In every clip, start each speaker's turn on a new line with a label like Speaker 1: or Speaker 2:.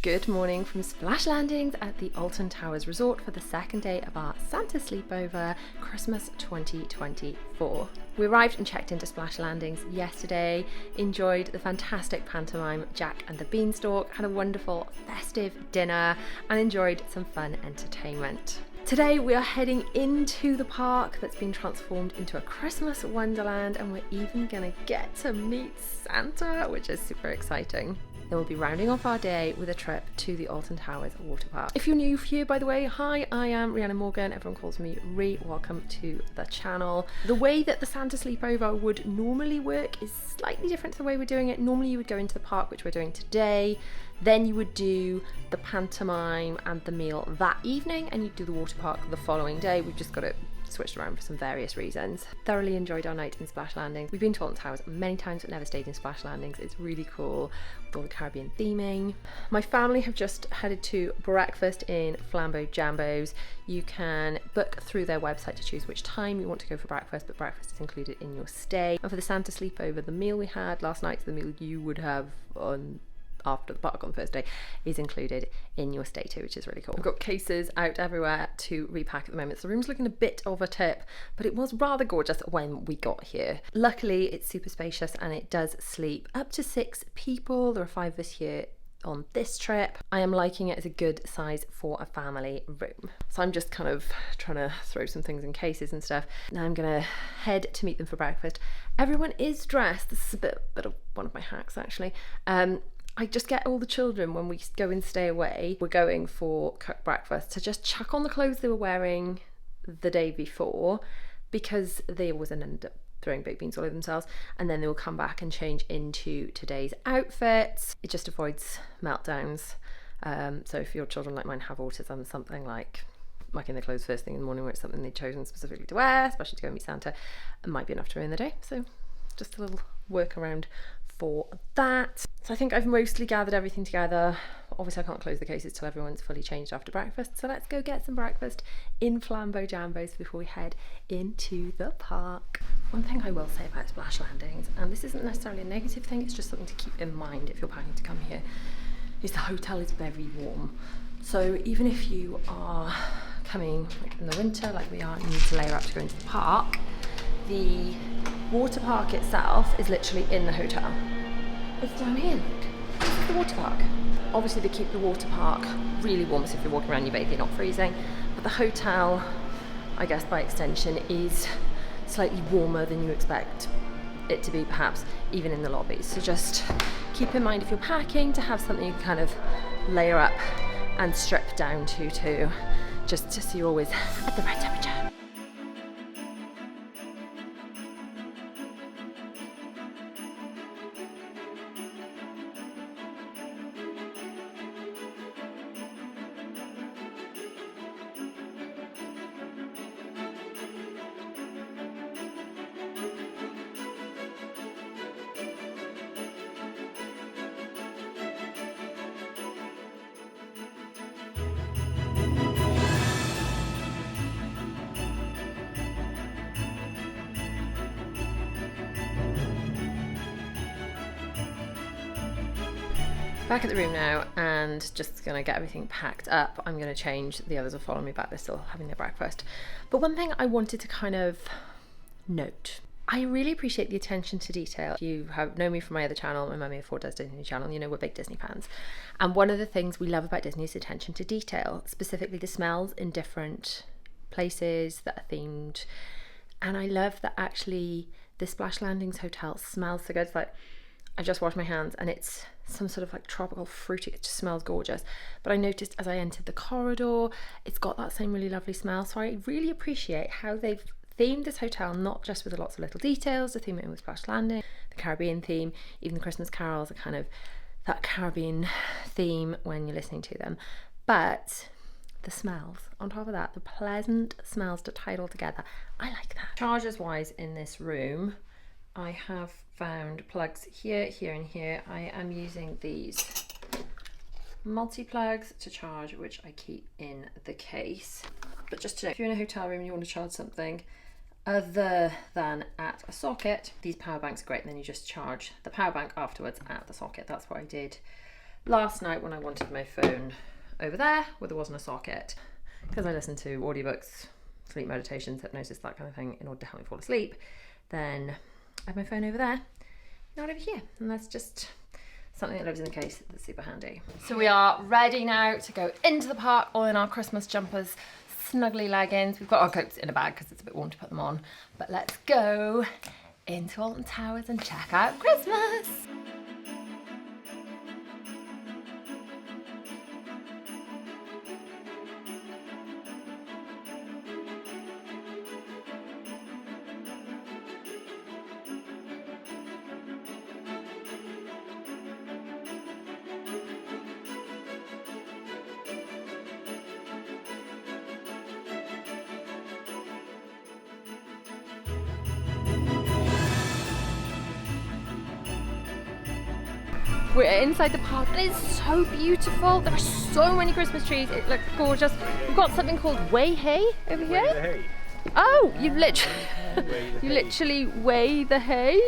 Speaker 1: Good morning from Splash Landings at the Alton Towers Resort for the second day of our Santa Sleepover Christmas 2024. We arrived and checked into Splash Landings yesterday, enjoyed the fantastic pantomime Jack and the Beanstalk, had a wonderful festive dinner and enjoyed some fun entertainment. Today we are heading into the park that's been transformed into a Christmas wonderland, and we're even gonna get to meet Santa, which is super exciting. Then we'll be rounding off our day with a trip to the Alton Towers Waterpark. If you're new here, by the way, hi, I am Rhiannon Morgan. Everyone calls me Rhi. Welcome to the channel. The way that the Santa Sleepover would normally work is slightly different to the way we're doing it. Normally you would go into the park, which we're doing today. Then you would do the pantomime and the meal that evening, and you'd do the water park the following day. We've just got it switched around for some various reasons. Thoroughly enjoyed our night in Splash Landings. We've been to Alton Towers many times but never stayed in Splash Landings. It's really cool with all the Caribbean theming. My family have just headed to breakfast in Flambo Jambo's. You can book through their website to choose which time you want to go for breakfast, but breakfast is included in your stay. And for the Santa Sleepover, the meal we had last night, the meal you would have on after the park on Thursday, is included in your stay too, which is really cool. We've got cases out everywhere to repack at the moment, so the room's looking a bit of a tip, but it was rather gorgeous when we got here. Luckily it's super spacious and it does sleep up to 6 people. There are 5 of us here on this trip. I am liking it as a good size for a family room. So I'm just kind of trying to throw some things in cases and stuff. Now I'm gonna head to meet them for breakfast. Everyone is dressed. This is a bit of one of my hacks actually. I just get all the children when we go and stay away, we're going for cooked breakfast, to just chuck on the clothes they were wearing the day before, because they always end up throwing baked beans all over themselves, and then they will come back and change into today's outfits. It just avoids meltdowns. So if your children like mine have autism, something like mucking their clothes first thing in the morning where it's something they've chosen specifically to wear, especially to go meet Santa, it might be enough to ruin the day. So just a little workaround for that. So I think I've mostly gathered everything together. Obviously I can't close the cases till everyone's fully changed after breakfast, so let's go get some breakfast in Flambo Jambo's before we head into the park. One thing I will say about Splash Landings, and this isn't necessarily a negative thing, it's just something to keep in mind if you're planning to come here, is the hotel is very warm. So even if you are coming like in the winter like we are and you need to layer up to go into the park, the water park itself is literally in the hotel. It's down here, look. This is the water park. Obviously they keep the water park really warm, so if you're walking around your baby you're not freezing, but the hotel, I guess by extension, is slightly warmer than you expect it to be, perhaps even in the lobbies. So just keep in mind if you're packing to have something you can kind of layer up and strip down to just so you're always at the right temperature. Back at the room now and just gonna get everything packed up. I'm gonna change, the others will follow me back, they're still having their breakfast. But one thing I wanted to kind of note, I really appreciate the attention to detail. If you have known me from my other channel, my Mummy of Four does Disney channel, you know we're big Disney fans. And one of the things we love about Disney is attention to detail, specifically the smells in different places that are themed. And I love that actually the Splash Landings hotel smells so good. It's like, I just washed my hands and it's some sort of like tropical fruity, it just smells gorgeous. But I noticed as I entered the corridor, it's got that same really lovely smell. So I really appreciate how they've themed this hotel, not just with lots of little details, the theme it with Splash Landing, the Caribbean theme, even the Christmas carols are kind of that Caribbean theme when you're listening to them. But the smells, on top of that, the pleasant smells to tie it all together, I like that. Chargers wise in this room, I have found plugs here, here and here. I am using these multi-plugs to charge, which I keep in the case. But just to know, if you're in a hotel room and you want to charge something other than at a socket, these power banks are great, and then you just charge the power bank afterwards at the socket. That's what I did last night when I wanted my phone over there where there wasn't a socket, because I listen to audiobooks, sleep meditations, hypnosis, that kind of thing in order to help me fall asleep, then I have my phone over there, not over here. And that's just something that lives in the case that's super handy. So we are ready now to go into the park, all in our Christmas jumpers, snuggly leggings. We've got our coats in a bag because it's a bit warm to put them on. But let's go into Alton Towers and check out Christmas. We're inside the park and it's so beautiful. There are so many Christmas trees. It looks gorgeous. We've got something called weigh hay over here.
Speaker 2: Weigh the hay.
Speaker 1: Oh, you literally weigh the hay.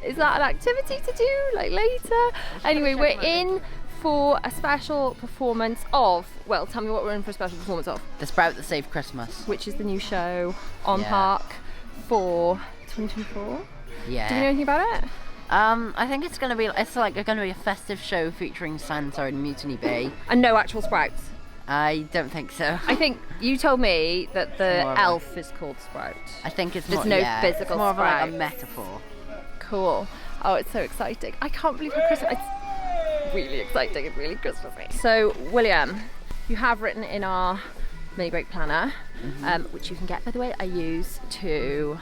Speaker 1: Is that an activity to do like later? Anyway, we're in for a special performance of, well, tell me what we're in for a special performance of.
Speaker 3: The Sprout That Saved Christmas.
Speaker 1: Which is the new show on Park for 2024.
Speaker 3: Yeah.
Speaker 1: Do you know anything about it?
Speaker 3: I think it's gonna be a festive show featuring Santa and Mutiny Bay.
Speaker 1: And no actual sprouts?
Speaker 3: I don't think so.
Speaker 1: I think you told me that the elf is called Sprout.
Speaker 3: I think it's
Speaker 1: There's no physical
Speaker 3: it's more
Speaker 1: sprouts.
Speaker 3: of like a metaphor.
Speaker 1: Cool. Oh, it's so exciting. I can't believe it's Christmas. It's really exciting and really Christmassy. So, William, you have written in our mini break planner, which you can get, by the way, I use to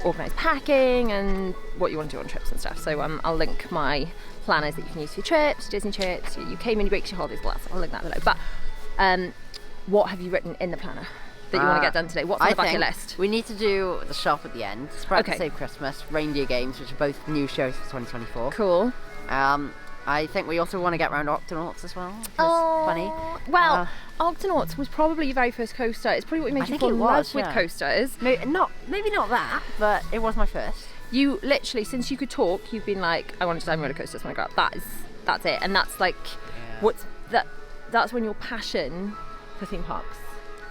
Speaker 1: organise packing and what you want to do on trips and stuff. So I'll link my planners that you can use for your trips, Disney trips, your UK mini breaks, your holidays, all that stuff. I'll link that below. But what have you written in the planner that you want to get done today? What's on the back of your list?
Speaker 3: We need to do the shop at the end. Sprout
Speaker 1: Okay.
Speaker 3: to Save Christmas, Reindeer games, which are both new shows for 2024.
Speaker 1: Cool.
Speaker 3: I think we also want to get around Octonauts as well. Funny.
Speaker 1: Well, Octonauts was probably your very first coaster. It's probably what made you fall in love with coasters.
Speaker 3: Maybe not that, but it was my first.
Speaker 1: You literally, since you could talk, you've been like, I want to design roller coasters when I grow up. That's it. And that's like, that's when your passion for theme parks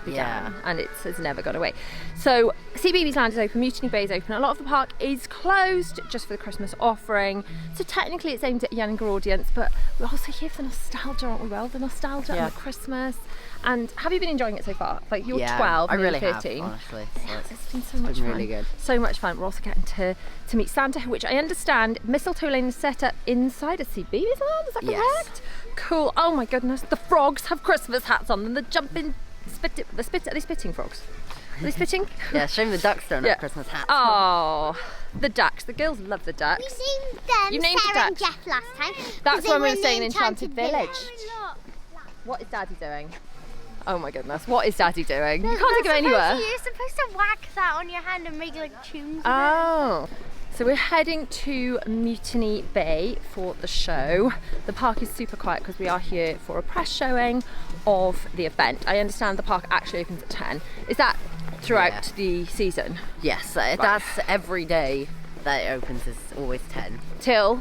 Speaker 1: began, and it's never gone away. So CBeebies Land is open, Mutiny Bay is open. A lot of the park is closed just for the Christmas offering. So technically it's aimed at a younger audience, but we're also here for the nostalgia, aren't we? Well, the nostalgia and the Christmas. And have you been enjoying it so far? Like you're 12,
Speaker 3: I really
Speaker 1: 13.
Speaker 3: have, honestly.
Speaker 1: It's been so much fun.
Speaker 3: Really good.
Speaker 1: So much fun. We're also getting to meet Santa, which I understand Mistletoe Lane is set up inside a CBeebies Land. Is that correct?
Speaker 3: Yes.
Speaker 1: Cool. Oh my goodness. The frogs have Christmas hats on them. The jumping are they spitting frogs? Are they spitting?
Speaker 3: Yeah, shame the ducks don't have Christmas hats.
Speaker 1: Oh, the ducks. The girls love the ducks.
Speaker 4: We named them
Speaker 1: You named
Speaker 4: Sarah
Speaker 1: the ducks.
Speaker 4: and Jeff last time.
Speaker 1: That's
Speaker 4: they
Speaker 1: when we
Speaker 4: were
Speaker 1: were
Speaker 4: in
Speaker 1: staying
Speaker 4: the
Speaker 1: in Enchanted Village. What is Daddy doing? Oh my goodness, what is Daddy doing? You can't think of anywhere.
Speaker 4: You're supposed to whack that on your hand and make like tunes.
Speaker 1: Oh, so we're heading to Mutiny Bay for the show. The park is super quiet because we are here for a press showing of the event. I understand the park actually opens at 10. Is that throughout the season?
Speaker 3: Yes, that's every day that it opens is always 10.
Speaker 1: Till?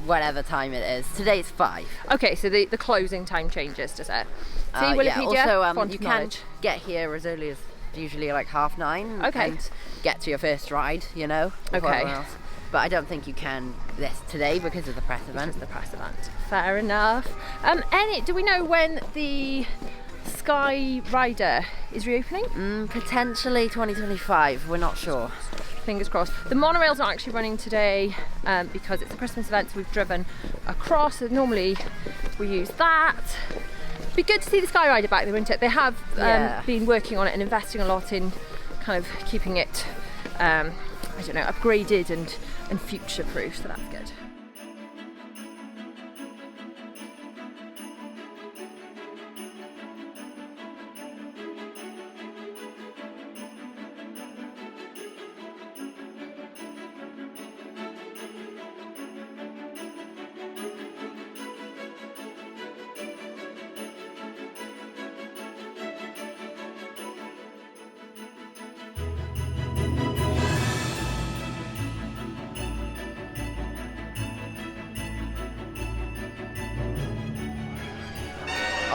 Speaker 3: Whatever time it is. Today it's 5.
Speaker 1: Okay, so the closing time changes, does it? See, Wikipedia,
Speaker 3: Also,
Speaker 1: font
Speaker 3: you
Speaker 1: of
Speaker 3: can
Speaker 1: knowledge.
Speaker 3: get here as early as usually like 9:30.
Speaker 1: Okay.
Speaker 3: And get to your first ride, you know. before
Speaker 1: Okay.
Speaker 3: everyone else. But I don't think you can this today because of the press event.
Speaker 1: The press event. Fair enough. Do we know when the Sky Rider is reopening?
Speaker 3: Potentially 2025. We're not sure.
Speaker 1: Fingers crossed. The monorail's not actually running today because it's a Christmas event, so we've driven across. So normally we use that. Be good to see the Sky Rider back there, wouldn't it? They have been working on it and investing a lot in kind of keeping it, upgraded and future-proof, so that's good.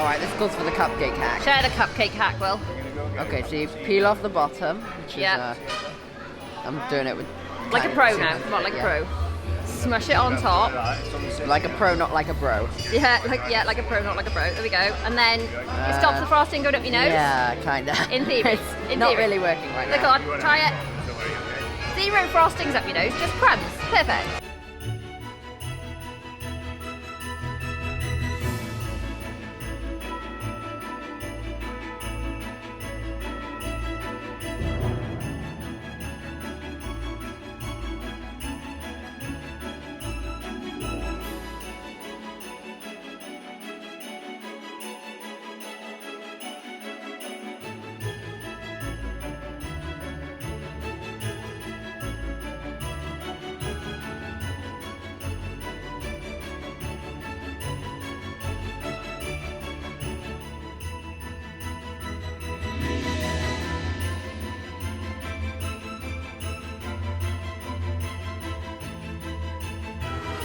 Speaker 3: Alright, this goes for the cupcake hack.
Speaker 1: Share the cupcake hack, Will.
Speaker 3: Okay, so you peel off the bottom, which is, I'm doing it with...
Speaker 1: Like a pro now, come on, like a pro. Smush it on top.
Speaker 3: Like a pro, not like a bro.
Speaker 1: Yeah, like a pro, not like a bro. There we go. And then it stops the frosting going up your nose.
Speaker 3: Yeah, kinda.
Speaker 1: In theory.
Speaker 3: It's not really working right now.
Speaker 1: Look on, try it. 0 frostings up your nose, just crumbs. Perfect.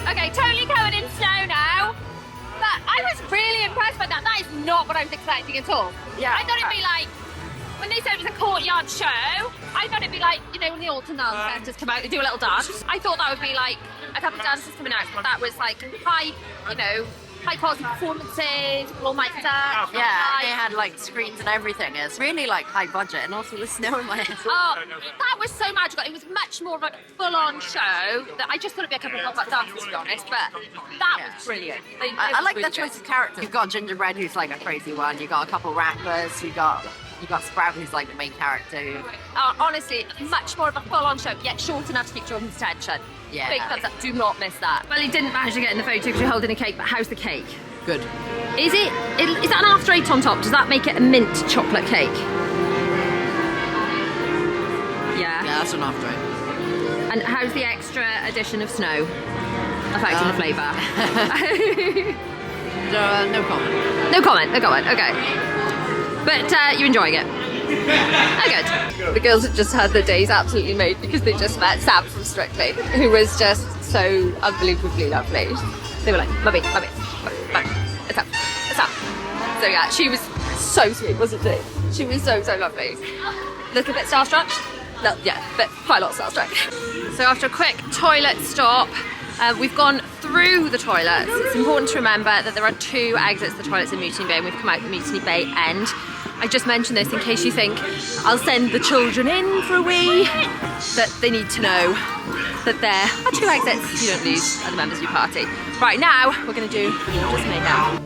Speaker 1: Okay, totally covered in snow now. But I was really impressed by that. That is not what I was expecting at all.
Speaker 3: Yeah.
Speaker 1: I thought it'd be like, when they said it was a courtyard show, I thought it'd be like, you know, when the Octonauts come out, they do a little dance. I thought that would be like a couple of dancers coming out. That was like high, you know, high quality performances, all mic'd up.
Speaker 3: Yeah, they had like screens and everything. It's really like high budget, and also the snow in my head.
Speaker 1: Oh, that was so magical. It was much more of a full-on show. That I just thought it'd be a couple of dancers, to be honest, but that was brilliant.
Speaker 3: I like the choice of characters. You've got Gingerbread, who's like a crazy one. You've got a couple rappers. You got Sprout, who's like the main character.
Speaker 1: Honestly, much more of a full-on show, yet short enough to keep children's attention.
Speaker 3: Yeah.
Speaker 1: Big thumbs up. Do not miss that. Well, he didn't manage to get in the photo because you're holding a cake, but how's the cake?
Speaker 3: Good.
Speaker 1: Is that an after 8 on top? Does that make it a mint chocolate cake? Yeah.
Speaker 3: Yeah, that's an after 8.
Speaker 1: And how's the extra addition of snow affecting the flavour?
Speaker 3: No comment.
Speaker 1: No comment, okay. But you're enjoying it? Oh, good. The girls have just had their days absolutely made because they just met Sam from Strictly, who was just so unbelievably lovely. They were like, mummy, it's up. So yeah, she was so sweet, wasn't she? She was so lovely. Little bit starstruck? No, yeah, but quite a lot starstruck. So after a quick toilet stop, we've gone through the toilets. It's important to remember that there are 2 exits to the toilets in Mutiny Bay, and we've come out the Mutiny Bay end. I just mentioned this in case you think I'll send the children in for a wee, that they need to know that there are 2 exits so you don't lose other members of your party. Right now, we're going to do just mayhem.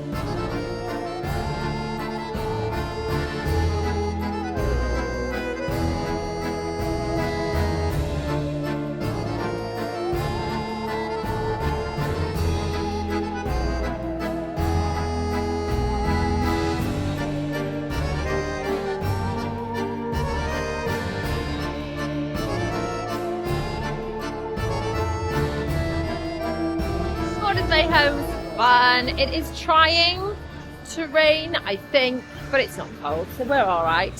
Speaker 1: Home's fun. It is trying to rain, I think, but it's not cold, so we're all right.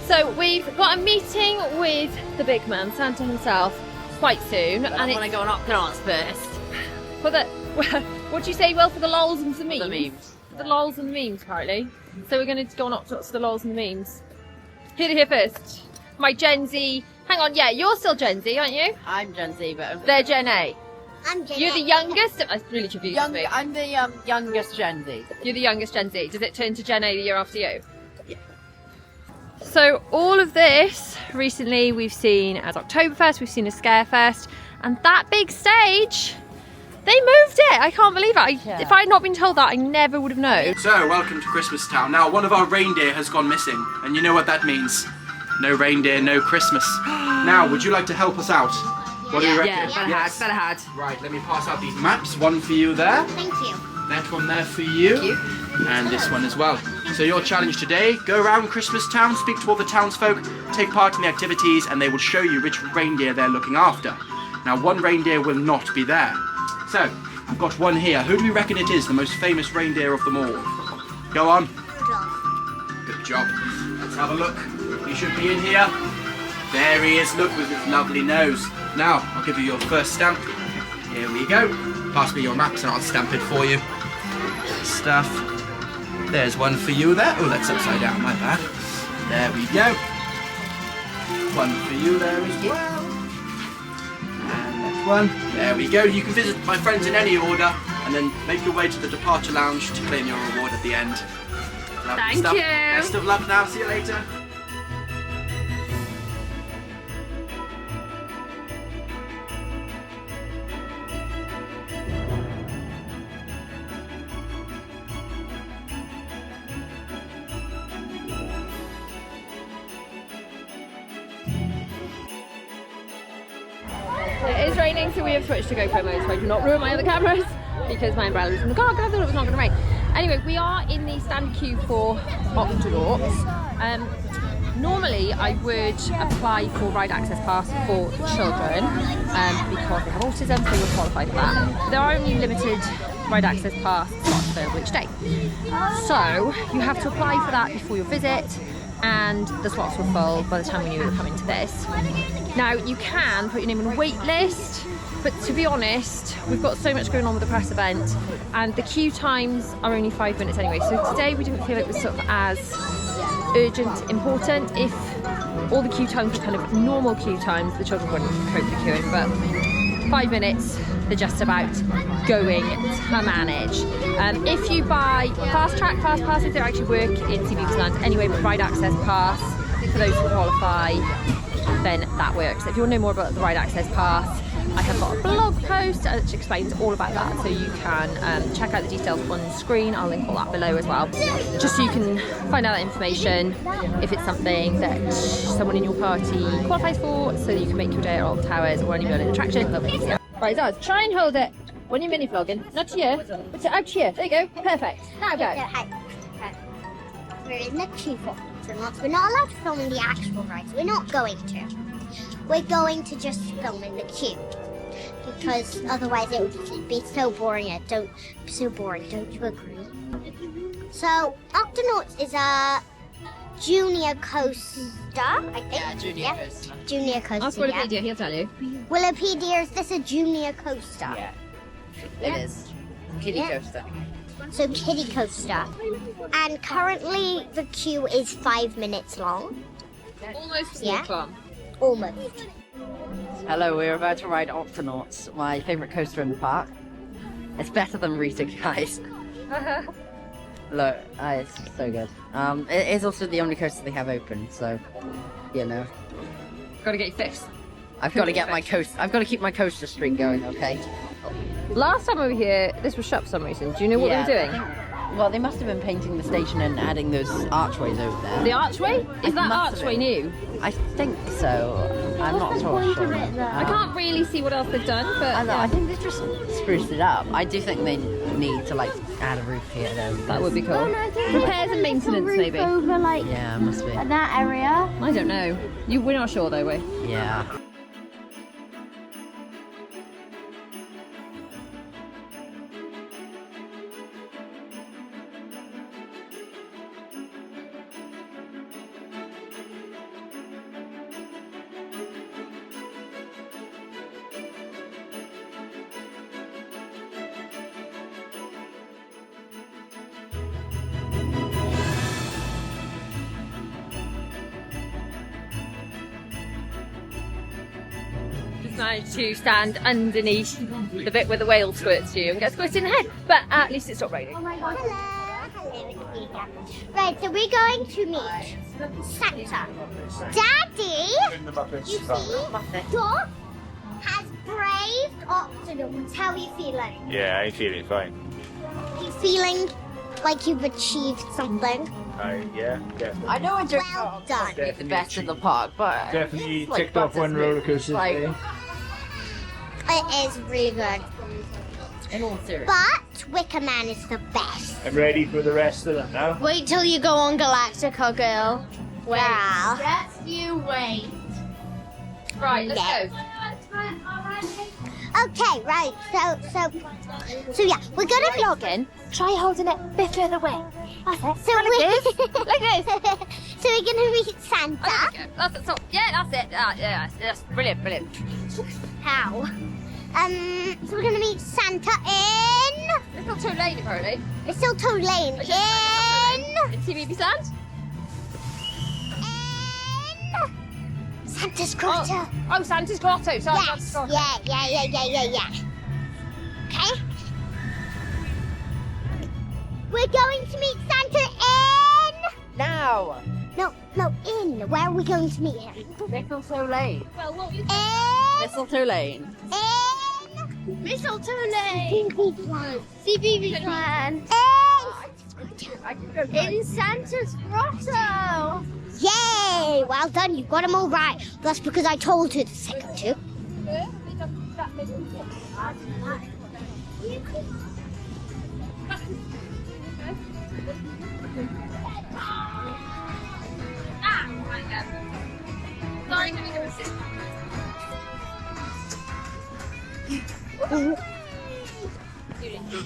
Speaker 1: So we've got a meeting with the big man, Santa himself, quite soon.
Speaker 3: But
Speaker 1: and
Speaker 3: I want to go on Octonauts first.
Speaker 1: For the, what do you say, Will, for the lols and the memes?
Speaker 3: The memes.
Speaker 1: The lols and the memes, apparently. So we're going to go on Octonauts for the lols and the memes. Here first. My Gen Z. Hang on, yeah, you're still Gen Z, aren't you?
Speaker 3: I'm Gen Z, but
Speaker 4: They're
Speaker 1: Gen A.
Speaker 4: I'm Gen
Speaker 1: You're the youngest? That's really confusing me.
Speaker 3: I'm the youngest Gen Z.
Speaker 1: You're the youngest Gen Z. Does it turn to Gen A the year after you?
Speaker 3: Yeah.
Speaker 1: So all of this, recently we've seen as Oktoberfest, we've seen a Scarefest, and that big stage, they moved it. I can't believe it. If I had not been told that, I never would have known.
Speaker 2: So, welcome to Christmas Town. Now, one of our reindeer has gone missing, and you know what that means. No reindeer, no Christmas. Now, would you like to help us out? What do you reckon?
Speaker 1: Yeah, better had.
Speaker 2: Right, let me pass out these maps. One for you there.
Speaker 4: Thank you.
Speaker 2: That one there for you. And this one as well. So your challenge today, go around Christmas Town, speak to all the townsfolk, take part in the activities, and they will show you which reindeer they're looking after. Now, one reindeer will not be there. So, I've got one here. Who do we reckon it is, the most famous reindeer of them all? Go on. Good job. Let's have a look. He should be in here. There he is, look, with his lovely nose. Now, I'll give you your first stamp. Here we go. Pass me your maps and I'll stamp it for you. Stuff. There's one for you there. Oh, that's upside down, my bad. There we go. One for you there as well. And next one. There we go. You can visit my friends in any order and then make your way to the departure lounge to claim your reward at the end. Lovely
Speaker 1: Thank
Speaker 2: stuff.
Speaker 1: you.
Speaker 2: Best of luck now. See you later.
Speaker 1: It is raining, so we have switched to GoPro mode so I do not ruin my other cameras because my umbrella was in the car because I thought it was not going to rain. Anyway, we are in the standard queue for Octonauts. Normally I would apply for ride access pass for children because they have autism, so they would qualify for that. There are only limited ride access pass slots for which day. So you have to apply for that before your visit, and the slots were full by the time we knew we were coming to this. Now you can put your name on a wait list, but to be honest, we've got so much going on with the press event and the queue times are only 5 minutes anyway. So today we didn't feel it was sort of as urgent, important. If all the queue times were kind of normal queue times, the children wouldn't cope with queuing, but 5 minutes, they're just about going to manage. If you buy fast passes, they actually work in CBeebies Land anyway, but ride access pass, for those who qualify, then that works. If you want to know more about the ride access pass, I have got a blog post which explains all about that, so you can check out the details on screen. I'll link all that below as well, just so you can find out that information if it's something that someone in your party qualifies for, so that you can make your day at Alton Towers or any building attraction a little bit easier. Right, so try and hold it when you're mini vlogging, not here, but out here. There you go, perfect. Now go.
Speaker 4: We're in the queue for Octonauts. We're not allowed to film in the actual rides. We're not going to. We're going to just film in the queue, because otherwise it would be so boring. Don't you agree? So Octonauts is a junior coaster, I think.
Speaker 3: Yeah, junior coaster.
Speaker 4: Junior coaster.
Speaker 1: Ask Wikipedia, he'll tell you.
Speaker 4: Wikipedia, is this a junior coaster?
Speaker 3: Yeah, it is. Kiddie coaster.
Speaker 4: So kiddie coaster. And currently the queue is 5 minutes long.
Speaker 1: Almost
Speaker 4: Yeah.
Speaker 1: club.
Speaker 4: Almost.
Speaker 3: Hello, we're about to ride Octonauts, my favourite coaster in the park. It's better than Rita, guys. Look, it's so good. It is also the only coaster they have open, so, you know.
Speaker 1: Gotta get your fix.
Speaker 3: I've got to get my coaster. I've got to keep my coaster streak going, okay?
Speaker 1: Last time we were here, this was shut for some reason. Do you know what they were doing?
Speaker 3: Well, they must have been painting the station and adding those archways over there.
Speaker 1: The archway? Is that
Speaker 3: must have
Speaker 1: archway
Speaker 3: been.
Speaker 1: new?
Speaker 3: I think so. I'm not so sure.
Speaker 1: I can't really see what else they've done, but
Speaker 3: I know.
Speaker 1: yeah,
Speaker 3: I think they just spruced it up. I do think they need to like add a roof here though.
Speaker 1: that would be cool. Repairs and maintenance, maybe.
Speaker 4: Over like
Speaker 3: Yeah, it must be.
Speaker 4: that area.
Speaker 1: I don't know. We're not sure though, we.
Speaker 3: Yeah.
Speaker 1: Managed to stand underneath the bit where the whale squirts you and get squirted in the head, but at least it stopped raining.
Speaker 4: Right, so we're going to meet Santa. Daddy, you see, Doc has braved Octonauts. How are you feeling?
Speaker 5: Yeah, I'm feeling fine.
Speaker 4: Are you feeling like you've achieved something?
Speaker 5: Yeah, definitely.
Speaker 3: I know I don't
Speaker 4: Well done.
Speaker 3: the best in the park, but
Speaker 5: Definitely
Speaker 3: it's like
Speaker 5: ticked off one
Speaker 3: buttersmooth.
Speaker 5: roller coaster
Speaker 3: Like,
Speaker 5: today.
Speaker 4: It is really good.
Speaker 3: in all seriousness.
Speaker 4: But Wicker Man is the best.
Speaker 5: I'm ready for the rest of them now.
Speaker 4: Wait till you go on Galactica, girl. Well,
Speaker 6: Just you wait.
Speaker 1: Right, let's go.
Speaker 4: okay, right. So yeah, we're gonna vlog in. Try holding it a bit further away. That's it. So
Speaker 1: Like this.
Speaker 4: So we're gonna meet Santa.
Speaker 1: Oh, there we go. That's it. So, yeah, that's it. Yeah, that's brilliant, brilliant.
Speaker 4: How? So we're gonna meet Santa in.
Speaker 1: It's not too late, apparently.
Speaker 4: It's still Toad Lane. In
Speaker 1: CBeebies Land?
Speaker 4: Santa's grotto.
Speaker 1: Oh, Santa's grotto. Sorry,
Speaker 4: Yes.
Speaker 1: Santa's grotto.
Speaker 4: Yeah. Okay. We're going to meet Santa in.
Speaker 3: Now!
Speaker 4: No, in. Where are we going to meet him?
Speaker 3: Mistletoe Lane.
Speaker 1: Well, what you
Speaker 4: In.
Speaker 3: Mistletoe Lane.
Speaker 4: In.
Speaker 1: Mistletoe Lane.
Speaker 4: CBeebies Land.
Speaker 1: In Santa's grotto.
Speaker 4: Yay! Well done. You've got them all right. That's because I told you the second two.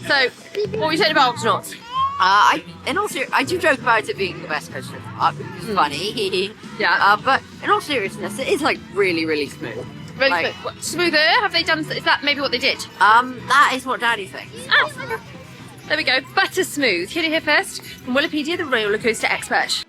Speaker 1: So, what were you saying about Octonauts?
Speaker 3: I do joke about it being the best coaster in the park because it's funny.
Speaker 1: Yeah.
Speaker 3: But in all seriousness, it is like really, really smooth.
Speaker 1: Really
Speaker 3: Like-
Speaker 1: smooth. What, smoother? Have they done? Is that maybe what they did?
Speaker 3: That is what Daddy thinks.
Speaker 1: Oh, there we go. Butter smooth. Hear it here first from Wikipedia, the roller coaster expert.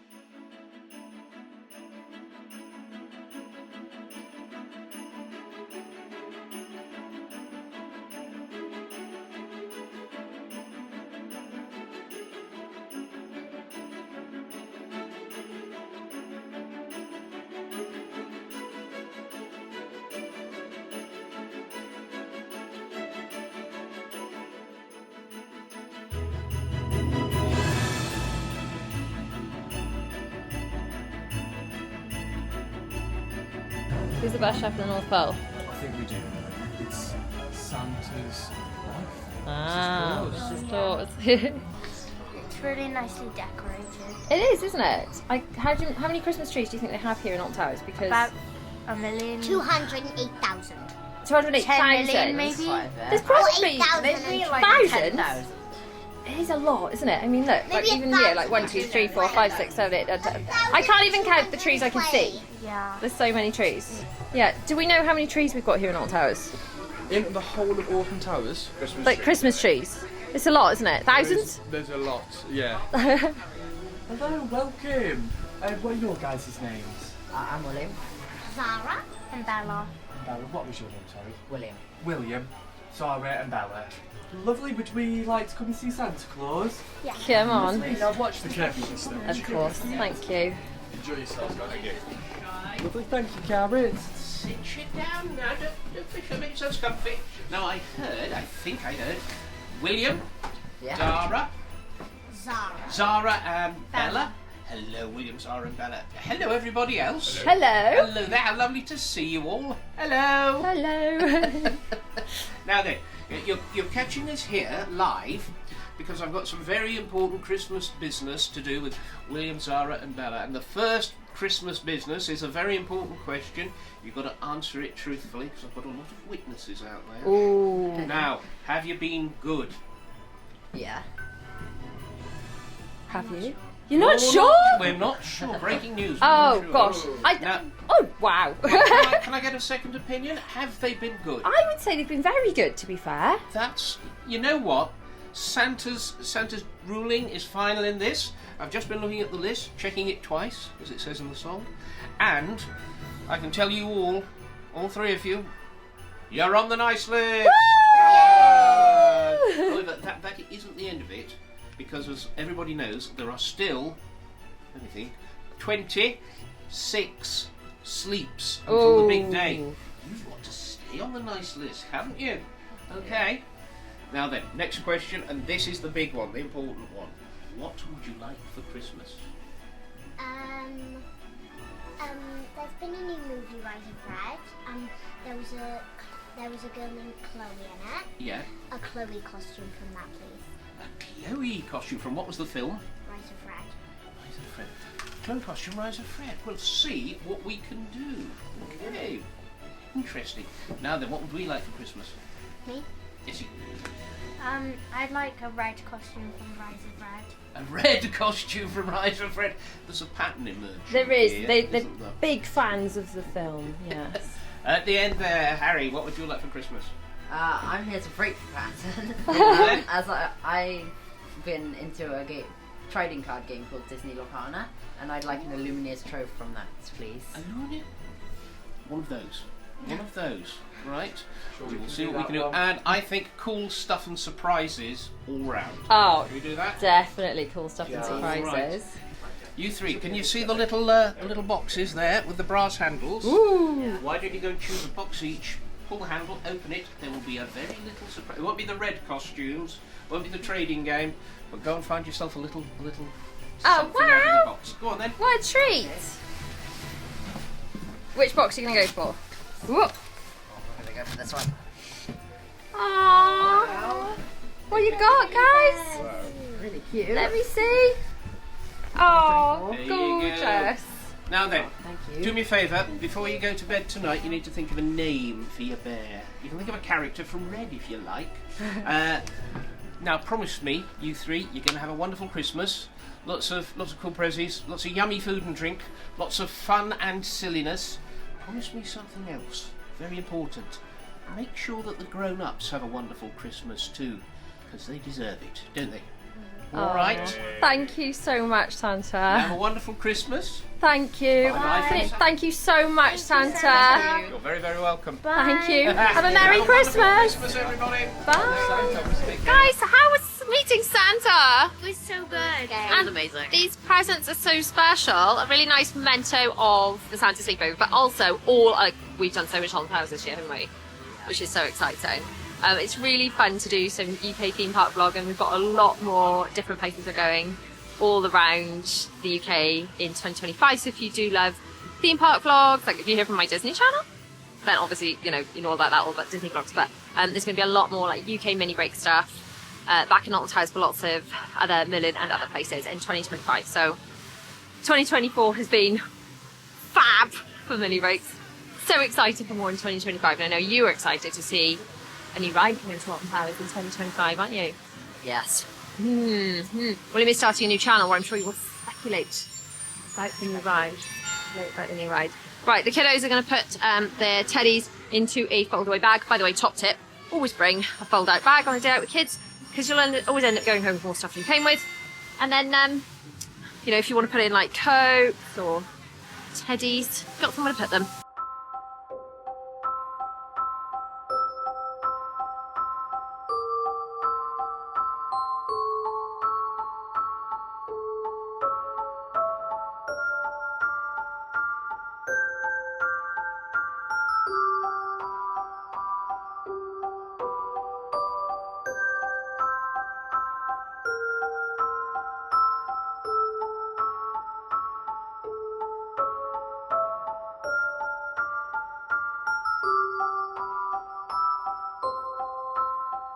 Speaker 1: Who's the best chef in the North Pole?
Speaker 2: I think we do. It's Santa's wife.
Speaker 1: Ah,
Speaker 2: Mrs.
Speaker 1: Mrs. Claus.
Speaker 4: It's really nicely decorated.
Speaker 1: It is, isn't it? How many Christmas trees do you think they have here in Alton Towers? Because
Speaker 6: About a million.
Speaker 4: 208,000.
Speaker 1: 208,000
Speaker 6: 10 million maybe?
Speaker 1: There's probably
Speaker 4: 8,000.
Speaker 3: Maybe like
Speaker 1: thousands.
Speaker 3: 10,000.
Speaker 1: It is a lot, isn't it? I mean, look, like
Speaker 4: Maybe
Speaker 1: even
Speaker 4: 1,000.
Speaker 1: here, like 1, 2, 3, 4, 5, 6, 7, 8. I can't even count the trees I can see.
Speaker 6: Yeah.
Speaker 1: There's so many trees. Yeah. Do we know how many trees we've got here in Alton Towers?
Speaker 2: In the whole of Alton Towers, Christmas
Speaker 1: Like
Speaker 2: tree.
Speaker 1: Christmas trees. It's a lot, isn't it? Thousands?
Speaker 2: There's a lot, yeah. Hello, welcome. What are your guys' names?
Speaker 3: I'm William.
Speaker 4: Zara.
Speaker 6: And Bella.
Speaker 2: Bella, what was your name, sorry?
Speaker 3: William.
Speaker 2: William, Sarah and Bella. Lovely, would we like to come and see Santa Claus?
Speaker 1: Come on.
Speaker 2: Please, I've watched the curtains and stuff.
Speaker 1: Of course. Thank you.
Speaker 2: Enjoy yourselves, guys. Thank you. Lovely, thank you, Karen.
Speaker 7: Sit down now, don't make yourselves comfy. Now I think I heard, William,
Speaker 3: Yeah.
Speaker 7: Zara and Bella. Hello, William, Zara and Bella. Hello, everybody else.
Speaker 1: Hello.
Speaker 7: Hello there, how lovely to see you all. Hello.
Speaker 1: Hello.
Speaker 7: Now then, you're catching us here live because I've got some very important Christmas business to do with William, Zara and Bella. And the first Christmas business is a very important question. You've got to answer it truthfully because I've got a lot of witnesses out there.
Speaker 1: Ooh.
Speaker 7: Now, have you been good?
Speaker 3: Yeah.
Speaker 1: Have you? You're not sure?
Speaker 7: We're not sure. Breaking news. we're
Speaker 1: Oh
Speaker 7: not sure.
Speaker 1: gosh.
Speaker 7: Now,
Speaker 1: Oh wow.
Speaker 7: can I get a second opinion? Have they been good?
Speaker 1: I would say they've been very good, to be fair.
Speaker 7: That's, you know what? Santa's ruling is final in this. I've just been looking at the list, checking it twice, as it says in the song, and I can tell you all three of you, you're on the nice list. However, that isn't the end of it, because as everybody knows, there are still, let me think, 26 sleeps until the big day. You've got to stay on the nice list, haven't you? Okay. Now then, next question, and this is the big one, the important one. What would you like for Christmas?
Speaker 4: There's been a new movie, Rise of Red. There was a girl named Chloe in it.
Speaker 7: Yeah.
Speaker 4: A Chloe costume from that, please.
Speaker 7: A Chloe costume from what was the film?
Speaker 4: Rise of Red.
Speaker 7: Rise of Fred. Chloe costume, Rise of Fred. We'll see what we can do. Okay. Interesting. Now then, what would we like for Christmas?
Speaker 4: Me?
Speaker 7: Yes, you.
Speaker 6: I'd like a red costume from Rise of Red.
Speaker 7: A red costume from Rise of Fred. There's a pattern emerging.
Speaker 1: There is.
Speaker 7: Here,
Speaker 1: They're
Speaker 7: isn't there?
Speaker 1: big fans of the film, yes.
Speaker 7: At the end there, Harry, what would you like for Christmas?
Speaker 3: I'm here to break the pattern. As I've been into a game trading card game called Disney Locana, and I'd like an Illuminator's trove from that, please.
Speaker 7: One of those. One of those. Right. We'll see what we can do. And I think cool stuff and surprises all round.
Speaker 1: Oh,
Speaker 7: Can we do that?
Speaker 1: definitely cool stuff and surprises.
Speaker 7: Right. You three, can you see the little boxes there with the brass handles?
Speaker 1: Ooh.
Speaker 7: Why don't you go and choose a box each, pull the handle, open it, there will be a very little surprise. It won't be the red costumes, won't be the trading game, but go and find yourself a little something out of the box. Go on then.
Speaker 1: What a treat! Which box are you going to go for? Whoop.
Speaker 3: I'm gonna go for this one.
Speaker 1: Aww. What you got, guys?
Speaker 3: Really cute.
Speaker 1: Let me see. Oh,
Speaker 7: There you go.
Speaker 1: gorgeous.
Speaker 7: Now then,
Speaker 3: Thank you.
Speaker 7: do me a favour, before you go to bed tonight, you need to think of a name for your bear. You can think of a character from Red if you like. Now, promise me, you three, you're going to have a wonderful Christmas. Lots of cool prezzies, lots of yummy food and drink, lots of fun and silliness. Promise me something else, very important. Make sure that the grown-ups have a wonderful Christmas too, because they deserve it, don't they? All right.
Speaker 1: Thank you so much, Santa.
Speaker 7: Have a wonderful Christmas.
Speaker 1: Thank you.
Speaker 7: Bye.
Speaker 1: Thank you so much, Santa.
Speaker 7: You're very, very welcome.
Speaker 1: Thank you. Have a Merry
Speaker 7: Have a wonderful
Speaker 1: Christmas.
Speaker 7: Christmas, everybody.
Speaker 1: Bye. Guys, how was meeting Santa?
Speaker 6: It was so good.
Speaker 3: It was amazing.
Speaker 1: These presents are so special. A really nice memento of the Santa Sleepover, but also we've done so much Alton Towers this year, haven't we? Which is so exciting. It's really fun to do some UK theme park vlog, and we've got a lot more different places we're going all around the UK in 2025. So if you do love theme park vlogs, like if you hear from my Disney channel, then obviously you know about that, all about Disney vlogs. But there's going to be a lot more like UK mini break stuff back in Alton Towers for lots of other Merlin and other places in 2025. So 2024 has been fab for mini breaks. So excited for more in 2025, and I know you are excited to see a new ride coming to Alton Towers in 2025, aren't you?
Speaker 3: Yes.
Speaker 1: Well, you may be starting a new channel where I'm sure you will speculate about the new ride. Right, the kiddos are going to put their teddies into a fold-away bag. By the way, top tip, always bring a fold-out bag on a day out with kids, because you'll always end up going home with more stuff than you came with. And then, if you want to put in like coats or teddies, you've got somewhere to put them.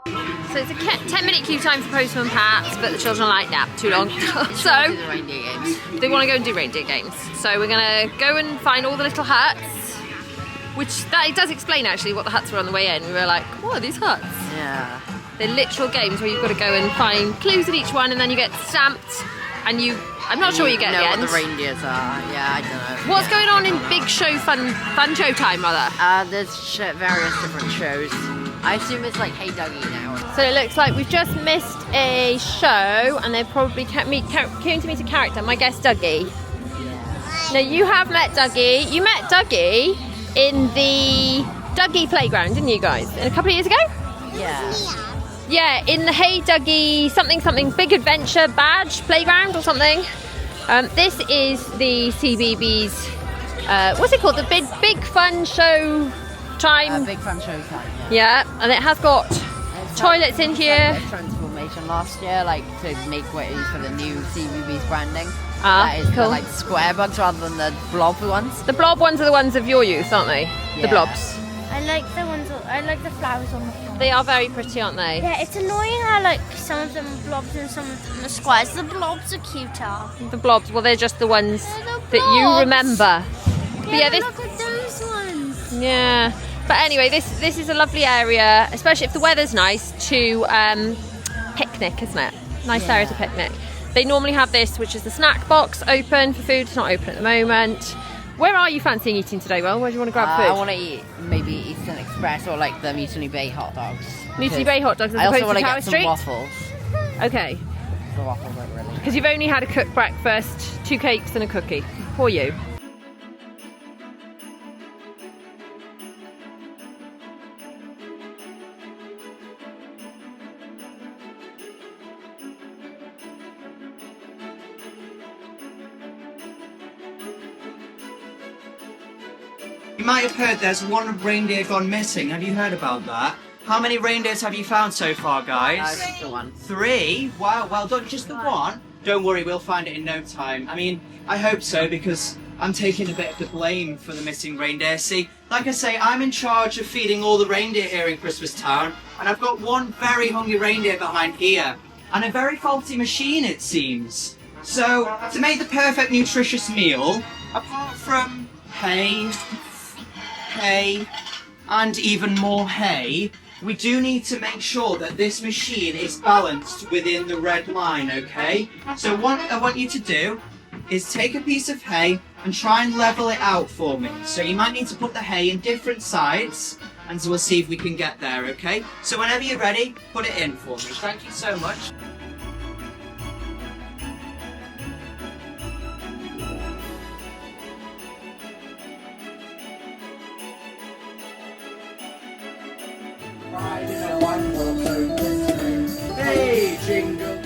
Speaker 1: So it's a 10-minute queue time for Postman Pats, but the children are like, nah, too long. So
Speaker 3: Do the reindeer games.
Speaker 1: they want to go and do reindeer games. So we're going to go and find all the little huts, which it does explain actually what the huts were on the way in. We were like, what are these huts?
Speaker 3: Yeah.
Speaker 1: They're literal games where you've got to go and find clues in each one, and then you get stamped, and I'm not sure what you get
Speaker 3: know
Speaker 1: at the
Speaker 3: what
Speaker 1: end.
Speaker 3: the reindeers are. Yeah, I don't know.
Speaker 1: What's going on in Big Show Fun Show Time, rather?
Speaker 3: There's various different shows. I assume it's like Hey Dougie now.
Speaker 1: So it looks like we've just missed a show, and they're probably queuing to meet a character. My guess, Dougie.
Speaker 3: Yeah.
Speaker 1: Now you have met Dougie. You met Dougie in the Dougie playground, didn't you guys? A couple of years ago?
Speaker 3: Yeah.
Speaker 1: Yeah, in the Hey Dougie something big adventure badge playground or something. This is the CBeebies. What's it called? The big fun show time.
Speaker 3: Big fun show time.
Speaker 1: Yeah, and it has got toilets in here.
Speaker 3: A transformation last year, like to make way for the new CBeebies branding.
Speaker 1: Ah,
Speaker 3: that is
Speaker 1: cool.
Speaker 3: the, like square bugs rather than the blob ones.
Speaker 1: The blob ones are the ones of your youth, aren't they? The
Speaker 3: Yeah.
Speaker 1: blobs.
Speaker 6: I like the flowers on the floor.
Speaker 1: They are very pretty, aren't they?
Speaker 6: Yeah, it's annoying how like some of them are blobs and some of them are squares. The blobs are cuter.
Speaker 1: The blobs. Well, they're just the ones
Speaker 6: They're the
Speaker 1: that you
Speaker 6: blobs.
Speaker 1: remember. But yeah, this.
Speaker 6: look at those ones.
Speaker 1: Yeah. But anyway, this is a lovely area, especially if the weather's nice, to picnic, isn't it? Nice area to picnic. They normally have this, which is the snack box, open for food. It's not open at the moment. Where are you fancying eating today, Will? Where do you want to grab food?
Speaker 3: I want to eat maybe Eastern Express or like the Mutiny Bay hot dogs.
Speaker 1: Mutiny Bay hot dogs as
Speaker 3: I also
Speaker 1: opposed
Speaker 3: want
Speaker 1: to
Speaker 3: to
Speaker 1: Tower
Speaker 3: get some
Speaker 1: Street?
Speaker 3: waffles.
Speaker 1: Okay.
Speaker 3: the waffles are really
Speaker 1: Because you've only had a cooked breakfast, 2 cakes and a cookie. Poor you.
Speaker 2: You might have heard there's one reindeer gone missing. Have you heard about that? How many reindeers have you found so far, guys?
Speaker 3: just the one.
Speaker 2: 3? Wow, well done. Just the one? Don't worry, we'll find it in no time. I mean, I hope so, because I'm taking a bit of the blame for the missing reindeer. See, like I say, I'm in charge of feeding all the reindeer here in Christmas Town, and I've got one very hungry reindeer behind here, and a very faulty machine, it seems. So, to make the perfect nutritious meal, apart from hay, and even more hay, we do need to make sure that this machine is balanced within the red line, okay? So what I want you to do is take a piece of hay and try and level it out for me. So you might need to put the hay in different sides, and so we'll see if we can get there, okay? So whenever you're ready, put it in for me. Thank you so much. Hey, Jingle.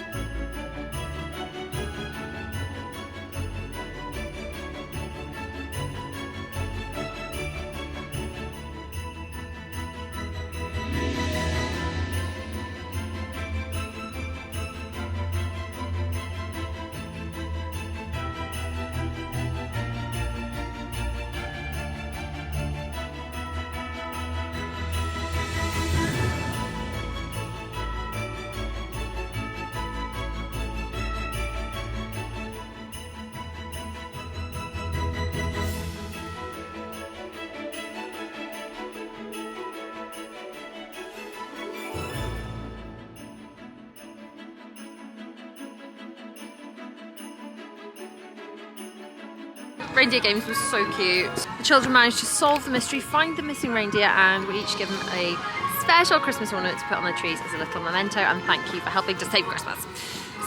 Speaker 1: Reindeer games was so cute. The children managed to solve the mystery, find the missing reindeer, and we each given a special Christmas ornament to put on their trees as a little memento, and thank you for helping to save Christmas.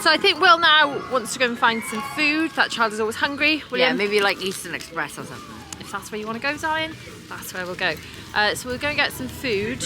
Speaker 1: So I think Will now wants to go and find some food. That child is always hungry. William?
Speaker 3: Yeah, maybe like Eastern Express or something.
Speaker 1: If that's where you want to go, Zion, that's where we'll go. So we'll go and get some food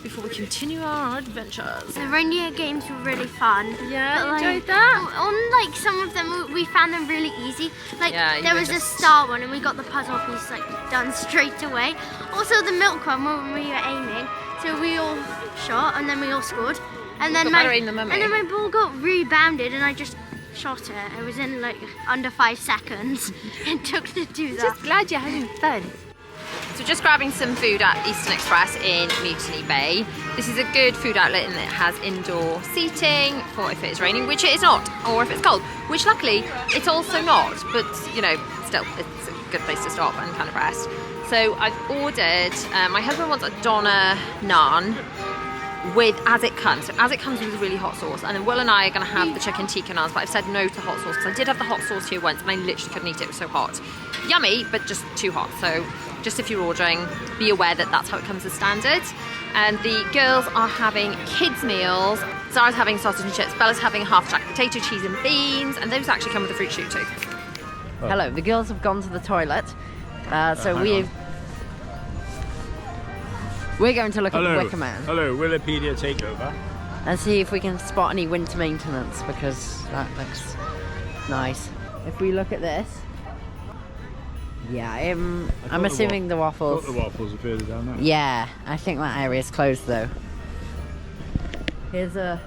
Speaker 1: before we continue our adventures.
Speaker 6: The reindeer games were really fun.
Speaker 1: Yeah,
Speaker 6: But,
Speaker 1: you enjoyed that?
Speaker 6: On like some of them, we found them really easy. Like
Speaker 1: Yeah,
Speaker 6: there was a star one, and we got the puzzle piece like done straight away. Also the milk one when we were aiming, so we all shot and then we all scored. And then
Speaker 1: got better aim than Mummy.
Speaker 6: and then my ball got rebounded, and I just shot it. It was in like under 5 seconds. It took to do that.
Speaker 1: Just glad you're having fun. So just grabbing some food at Eastern Express in Mutiny Bay. This is a good food outlet and it has indoor seating for if it is raining, which it is not, or if it's cold, which luckily it's also not, but you know, still it's a good place to stop and kind of rest. So I've ordered, my husband wants a doner naan with as it comes. So as it comes with a really hot sauce, and then Will and I are going to have the chicken tikka naans, but I've said no to hot sauce because I did have the hot sauce here once and I literally couldn't eat it, it was so hot. Yummy, but just too hot. So just if you're ordering, be aware that that's how it comes as standard. And the girls are having kids meals. Zara's having sausage and chips, Bella's having half jack potato, cheese and beans, and those actually come with a fruit shoot too.
Speaker 3: Hello, the girls have gone to the toilet, so we're going to look at the Wicker Man.
Speaker 5: Hello, Wikipedia takeover.
Speaker 3: And see if we can spot any winter maintenance, because that looks nice. If we look at this, yeah, I'm assuming the waffles.
Speaker 5: The waffles are further down there.
Speaker 3: Yeah, I think that area's closed though. Here's a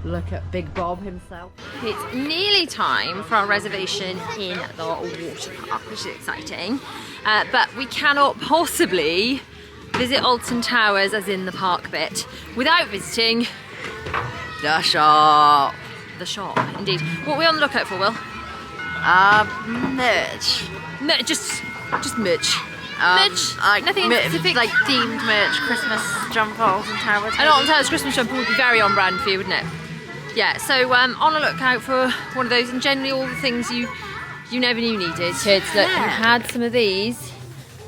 Speaker 3: look at Big Bob himself.
Speaker 1: It's nearly time for our reservation in the water park, which is exciting. But we cannot possibly visit Alton Towers, as in the park bit, without visiting
Speaker 3: The shop.
Speaker 1: the shop. Indeed. What are we on the lookout for, Will?
Speaker 3: Merch.
Speaker 1: Just merch. Merch. Nothing specific.
Speaker 3: Like themed merch, Christmas jump Alton Towers.
Speaker 1: And Alton Towers Christmas jumper would be very on brand for you, wouldn't it? Yeah. So on a lookout for one of those, and generally all the things you never knew needed. Kids, look, we've had some of these,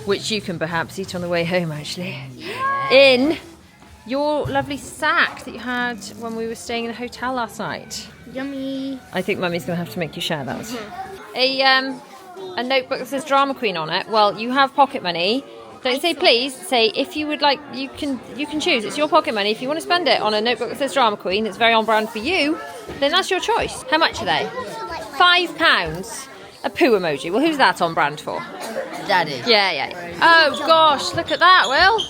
Speaker 1: which you can perhaps eat on the way home, actually. In your lovely sack that you had when we were staying in the hotel last night.
Speaker 6: Yummy.
Speaker 1: I think Mummy's going to have to make you share that. A notebook that says Drama Queen on it. Well, you have pocket money. Don't say please. Say if you would like. You can choose. It's your pocket money. If you want to spend it on a notebook that says Drama Queen, that's very on brand for you, then that's your choice. How much are they? £5. A poo emoji. Well, who's that on brand for?
Speaker 3: Daddy.
Speaker 1: Yeah. Oh gosh, look at that, Will.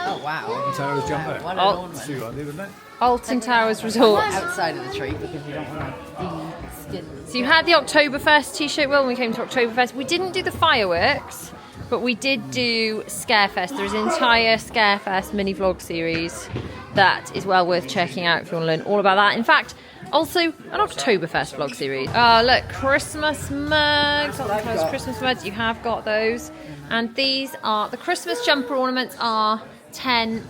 Speaker 3: Oh wow.
Speaker 5: Alton Towers jumper.
Speaker 3: What an ornament.
Speaker 5: See what I did with that?
Speaker 1: Alton Towers Resort.
Speaker 3: Outside of the tree because we don't want the skin.
Speaker 1: So you had the Oktoberfest t-shirt, Will, when we came to Oktoberfest. We didn't do the fireworks, but we did do Scarefest. There's an entire Scarefest mini vlog series that is well worth checking out if you want to learn all about that. In fact, also an Oktoberfest vlog series. Oh, look, Christmas mugs. Alton Towers Christmas mugs. You have got those. And these are, the Christmas jumper ornaments are £10.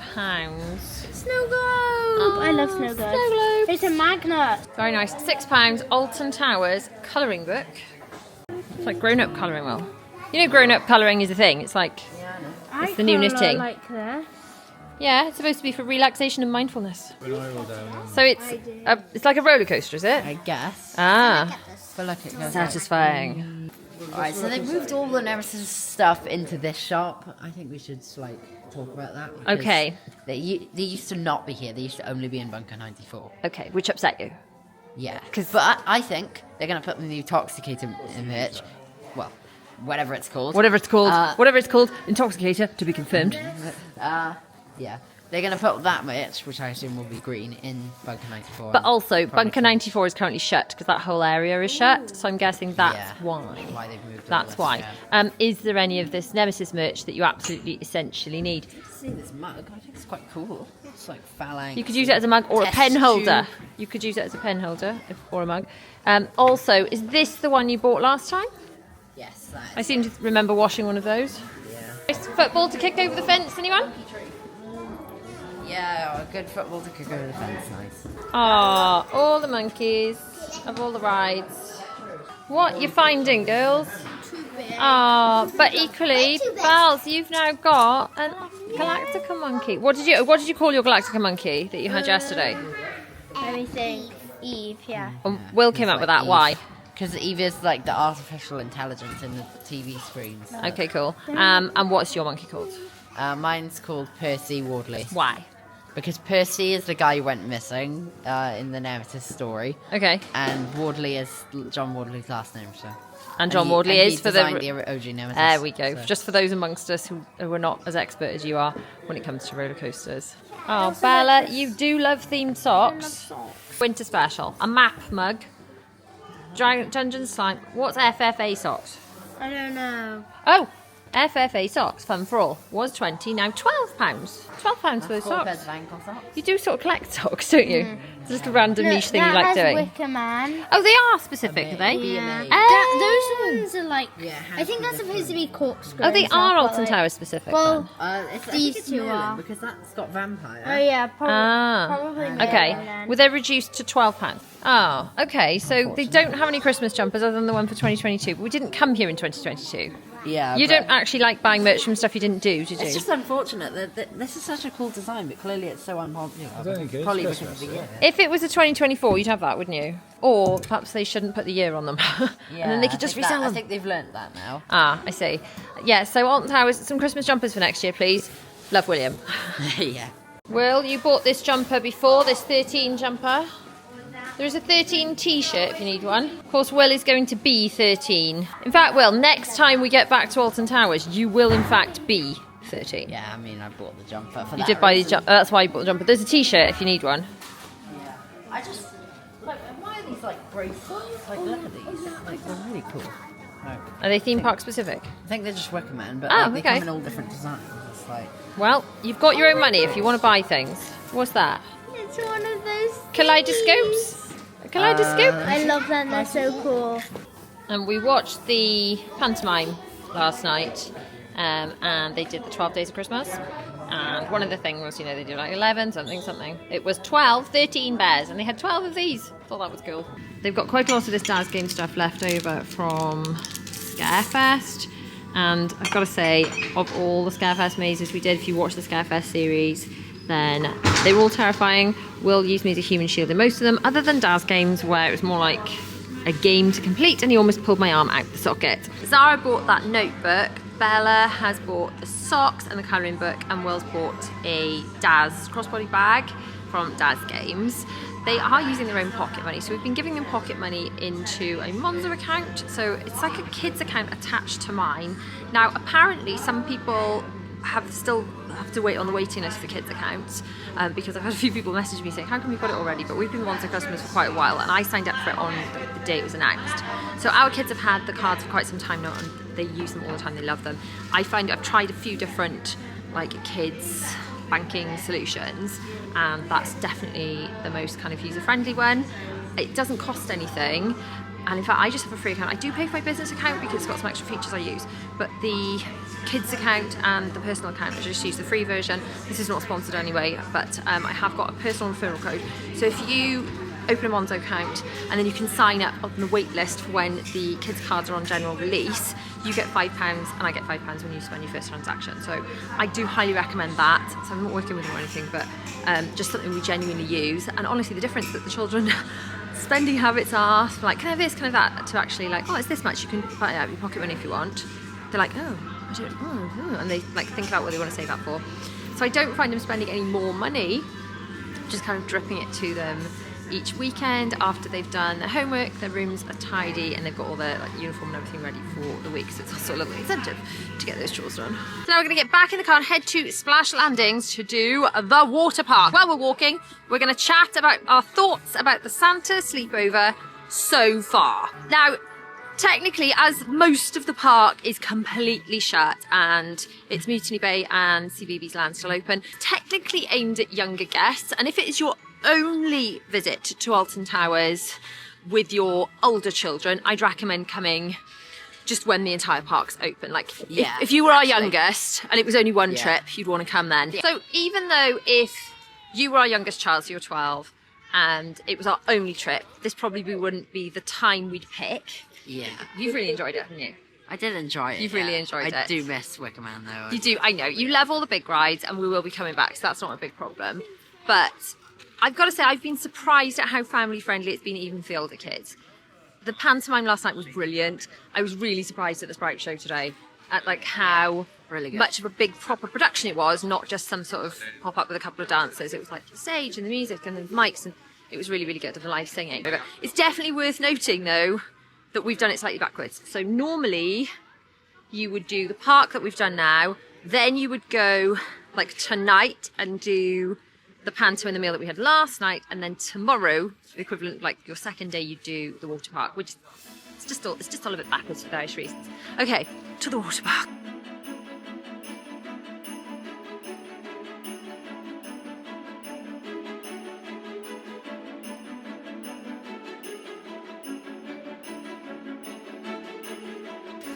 Speaker 6: Snow globe. I love snow globes.
Speaker 1: Snow globes.
Speaker 6: It's a magnet.
Speaker 1: Very nice. £6. Alton Towers colouring book. It's like grown-up colouring, Will. You know grown-up colouring is a thing. It's like, it's the new knitting.
Speaker 6: Like this.
Speaker 1: Yeah, it's supposed to be for relaxation and mindfulness.
Speaker 5: When I roll down.
Speaker 1: So it's like a roller coaster, is it?
Speaker 3: I guess.
Speaker 1: Ah,
Speaker 3: But look, it goes
Speaker 1: satisfying.
Speaker 3: Alright, so they moved all the Nemesis stuff into this shop. I think we should talk about that. because
Speaker 1: Okay.
Speaker 3: They used to not be here. They used to only be in Bunker 94.
Speaker 1: Okay, which upset you?
Speaker 3: Yeah. But I think they're going to put the new Toxicator merch. Well, whatever it's called.
Speaker 1: Whatever it's called, Intoxicator to be confirmed.
Speaker 3: Yeah. They're going to put that merch, which I assume will be green, in Bunker 94.
Speaker 1: But also, Bunker 94 is currently shut because that whole area is shut. So I'm guessing that's why.
Speaker 3: Why they've moved all
Speaker 1: That's
Speaker 3: this,
Speaker 1: why.
Speaker 3: yeah.
Speaker 1: Is there any of this Nemesis merch that you absolutely essentially need?
Speaker 3: See this mug? I think it's quite cool. It's like phalanx.
Speaker 1: You could use it as a mug or a
Speaker 3: Test
Speaker 1: pen holder.
Speaker 3: tube.
Speaker 1: You could use it as a pen holder or a mug. Also, is this the one you bought last time?
Speaker 3: Yes, that is.
Speaker 1: I seem to remember washing one of those.
Speaker 3: Yeah.
Speaker 1: Nice football to kick over the fence, anyone?
Speaker 3: Yeah, a good football to kick over the fence. Nice.
Speaker 1: Ah, all the monkeys of all the rides. What you finding, girls? Ah, but equally, Bells, you've now got a Galactica monkey. What did you call your Galactica monkey that you had yesterday?
Speaker 6: Let me think. Eve, yeah.
Speaker 1: Will came up with that.
Speaker 3: Eve.
Speaker 1: Why?
Speaker 3: Because Eve is like the artificial intelligence in the TV screens.
Speaker 1: Okay, cool. And what's your monkey called?
Speaker 3: Mine's called Percy Wardley.
Speaker 1: Why?
Speaker 3: Because Percy is the guy who went missing in the Nemesis story.
Speaker 1: Okay.
Speaker 3: And Wardley is John Wardley's last name, so.
Speaker 1: And John Wardley is for the
Speaker 3: OG Nemesis.
Speaker 1: There we go.
Speaker 3: So.
Speaker 1: Just for those amongst us who are not as expert as you are when it comes to roller coasters. Oh, Bella, you do love themed socks. Winter special. A map mug. Dungeon slime. What's FFA socks?
Speaker 6: I don't know.
Speaker 1: Oh, FFA socks. Fun for all. Was 20, now £12. £12 for those
Speaker 3: Four pairs
Speaker 1: socks.
Speaker 3: of ankle socks.
Speaker 1: You do sort of collect socks, don't you? It's just a random niche thing you like
Speaker 6: that has
Speaker 1: doing.
Speaker 6: Wicker Man.
Speaker 1: Oh, they are specific, are they?
Speaker 6: Yeah.
Speaker 1: Oh.
Speaker 6: Those ones are like.
Speaker 3: Yeah,
Speaker 6: I think that's supposed to be corkscrew.
Speaker 1: Oh, they
Speaker 6: and stuff,
Speaker 1: are
Speaker 6: but,
Speaker 1: Alton
Speaker 6: like-
Speaker 1: Towers specific.
Speaker 6: Well,
Speaker 3: I think
Speaker 6: These
Speaker 3: it's
Speaker 6: two
Speaker 3: Merlin,
Speaker 6: are.
Speaker 3: because that's got vampire.
Speaker 6: oh yeah, probably.
Speaker 1: Okay,
Speaker 6: Merlin.
Speaker 1: well they're reduced to £12. Oh, okay, so they don't have any Christmas jumpers other than the one for 2022, but we didn't come here in 2022.
Speaker 3: Yeah.
Speaker 1: You
Speaker 3: but
Speaker 1: don't actually like buying merch from stuff you didn't do, did you?
Speaker 3: It's just unfortunate that this is such a cool design, but clearly it's so unpopular.
Speaker 5: I don't think it's
Speaker 3: Probably
Speaker 5: Christmas,
Speaker 3: because of the year.
Speaker 1: If it was a 2024, you'd have that, wouldn't you? Or perhaps they shouldn't put the year on them.
Speaker 3: Yeah,
Speaker 1: and then they could just resell
Speaker 3: I
Speaker 1: them.
Speaker 3: think they've learnt that now.
Speaker 1: Ah, I see. Yeah, so Alton Towers, some Christmas jumpers for next year, please. Love, William.
Speaker 3: Yeah.
Speaker 1: Will, you bought this jumper before, this 13 jumper. There is a 13 t-shirt if you need one. Of course, Will is going to be 13. In fact, Will, next time we get back to Alton Towers, you will in fact be 13.
Speaker 3: Yeah, I mean, I bought the jumper for
Speaker 1: You
Speaker 3: that
Speaker 1: did buy the
Speaker 3: reason.
Speaker 1: jumper. That's why you bought the jumper. There's a t-shirt if you need one.
Speaker 3: Yeah. I just, like, why are these, like, bracelets? Like, look at these. Like, they're really cool.
Speaker 1: Are they theme park specific?
Speaker 3: I think they're just Wicker Man, but
Speaker 1: Oh,
Speaker 3: like, they
Speaker 1: okay.
Speaker 3: come in all different designs. It's like,
Speaker 1: Well, you've got your own money if you want to buy things. What's that?
Speaker 6: It's one of those
Speaker 1: Kaleidoscopes? A kaleidoscope?
Speaker 6: I love them. They're so cool.
Speaker 1: And we watched the pantomime last night, and they did the 12 Days of Christmas. And one of the things was, they did like 11, something. It was 13 bears, and they had 12 of these. Thought that was cool. They've got quite a lot of this Daz Game stuff left over from Scarefest. And I've got to say, of all the Scarefest mazes we did, if you watch the Scarefest series, then they were all terrifying. Will used me as a human shield in most of them, other than Daz games where it was more like a game to complete and he almost pulled my arm out the socket. Zara bought that notebook, Bella has bought the socks and the colouring book, and Will's bought a Daz crossbody bag from Daz Games. They are using their own pocket money, so we've been giving them pocket money into a Monzo account, so it's like a kids account attached to mine. Now apparently some people still have to wait on the waiting list for kids accounts, because I've had a few people message me saying, how come you've got it already? But we've been Monzo customers for quite a while, and I signed up for it on the day it was announced. So our kids have had the cards for quite some time now, and they use them all the time, they love them. I find I've tried a few different like kids banking solutions, and that's definitely the most kind of user-friendly one. It doesn't cost anything, and in fact I just have a free account. I do pay for my business account because it's got some extra features I use, but the kids account and the personal account, I just use the free version. This is not sponsored anyway, but I have got a personal referral code, so if you open a Monzo account and then you can sign up on the wait list for when the kids cards are on general release, you get £5 and I get £5 when you spend your first transaction. So I do highly recommend that. So I'm not working with them or anything, but just something we genuinely use. And honestly, the difference that the children spending habits are, like, can I have this, can I have that, to actually like, oh, it's this much, you can buy it out of your pocket money if you want. They're like, oh, I don't, oh, and they like think about what they want to save that for. So I don't find them spending any more money, just kind of dripping it to them each weekend after they've done their homework, their rooms are tidy, and they've got all their like uniform and everything ready for the week, so it's also a lovely incentive to get those chores done. So now we're going to get back in the car and head to Splash Landings to do the water park. While we're walking, we're going to chat about our thoughts about the Santa sleepover so far. Now, technically, as most of the park is completely shut and it's Mutiny Bay and CBeebies Land still open, technically aimed at younger guests, and if it is your only visit to Alton Towers with your older children, I'd recommend coming just when the entire park's open. Like, if you were our youngest and it was only one trip, you'd want to come then. So even though if you were our youngest child, so you're 12, and it was our only trip, this probably wouldn't be the time we'd pick.
Speaker 3: Yeah.
Speaker 1: You've really enjoyed it, haven't you?
Speaker 3: I did enjoy it.
Speaker 1: You've really enjoyed it.
Speaker 3: I do miss Wicker Man though.
Speaker 1: You do, I know. You love all the big rides, and we will be coming back, so that's not a big problem. But I've got to say, I've been surprised at how family friendly it's been, even for the older kids. The pantomime last night was brilliant. I was really surprised at the Sprite Show today, at like how
Speaker 3: really good.
Speaker 1: Much of a big proper production it was, not just some sort of pop up with a couple of dancers. It was like the stage and the music and the mics, and it was really, really good, and the live singing. It's definitely worth noting though that we've done it slightly backwards. So normally you would do the park that we've done now, then you would go like tonight and do the panto and the meal that we had last night, and then tomorrow, the equivalent, like your second day, you do the water park, which it's just all a bit backwards for various reasons. Okay, to the water park.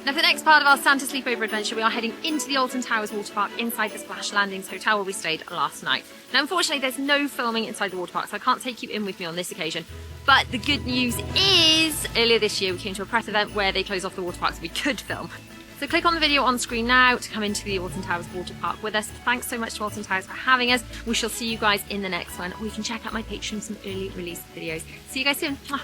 Speaker 1: Now for the next part of our Santa sleepover adventure, we are heading into the Alton Towers Waterpark inside the Splash Landings hotel where we stayed last night. Now unfortunately there's no filming inside the waterpark, so I can't take you in with me on this occasion. But the good news is, earlier this year we came to a press event where they closed off the waterpark so we could film. So click on the video on screen now to come into the Alton Towers Waterpark with us. Thanks so much to Alton Towers for having us. We shall see you guys in the next one. We can check out my Patreon, some early release videos. See you guys soon. Mwah.